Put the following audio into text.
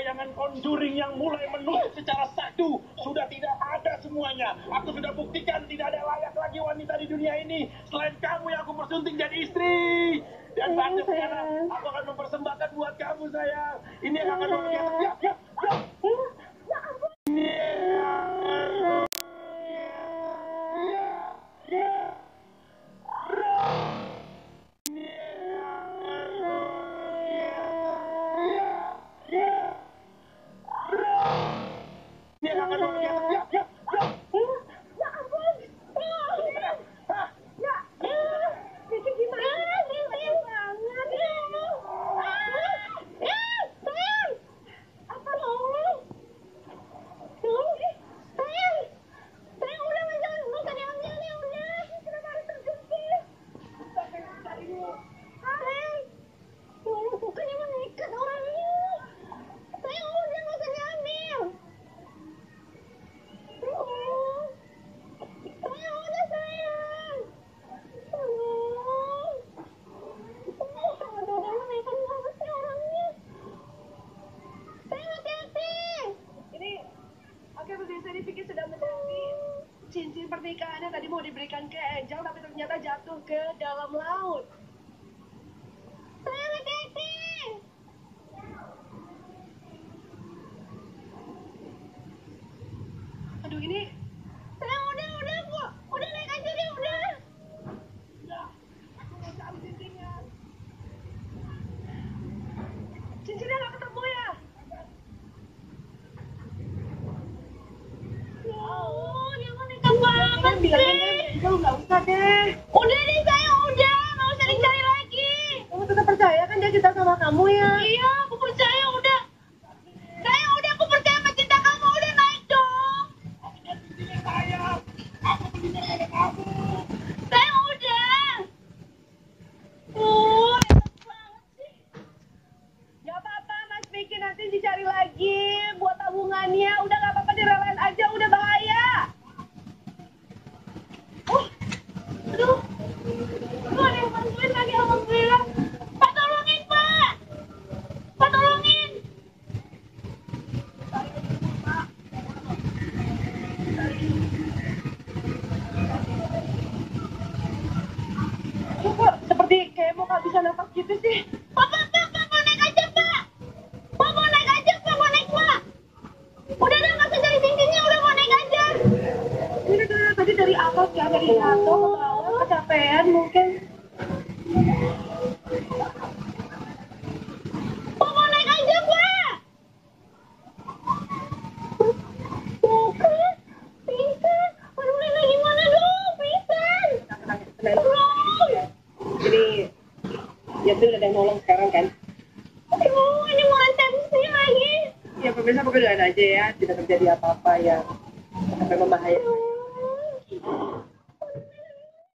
bayangan Conjuring yang mulai menusuk secara sadu. Sudah tidak ada semuanya. Aku sudah buktikan tidak ada layak lagi wanita di dunia ini selain kamu yang aku persunting jadi istri. Dan pada sekarang aku akan mempersembahkan buat kamu sayang. Ini yang akan luar biasa. Ya ampun. Ini yang akan luar biasa. Ya ampun. Itu gimana? Apa lo? Sayang udah jangan bukan diambil nih udah. Kenapa harus terjepit? Bukan yang mengikat orangnya. Sayang udah nggak usah diambil. Sayang udah sayang. Aduh, dia mengikat banget sih orangnya. Sayang hati-hati. Ini oke, pemirsa, ini Vicky sedang mencari cincin pernikahannya tadi mau diberikan ke Angel tapi ternyata jatuh ke dalam laut. Sayang hati-hati. Aduh, ini Sayang udah Bu. Udah naik aja deh udah. aku mau cari cincinnya. Cincinnya nggak ketemu ya? Oh, dia mau nekat banget Bilangin sih. Angel nggak usah deh. Udah deh sayang udah, nggak usah dicari lagi. Kamu tetap percaya kan dia cinta sama kamu ya? Iya, aku percaya udah. Sayang udah, aku percaya sama cinta kamu udah naik dong. Sayang udah. Enak banget sih. Gak apa-apa Mas Vicky, nanti dicari lagi buat tabungannya. Udah gak apa-apa, direlain aja, udah bahaya. Aduh, ada yang bantuin lagi alhamdulillah. Pak tolongin Pak. Pak tolongin. Kok seperti kayak mau gak bisa nafas gitu sih? Pak mau naik aja Pak. Pak mau naik aja Pak, mau naik Pak. Udah nggak usah cari cincinnya, udah mau naik aja. Ini tadi dari atas ya, dari jatuh ke bawah, kecapean mungkin. Pak mau naik aja Pak. Bukan, pingsan. Aduh Nenek gimana dong, pingsan. Tolong. Jadi, ya tuh udah ada yang nolong sekarang kan? Aduh, ini mau resepsi lagi. Ya pemirsa pokoknya doain aja ya, tidak terjadi apa-apa yang sampai membahayakan.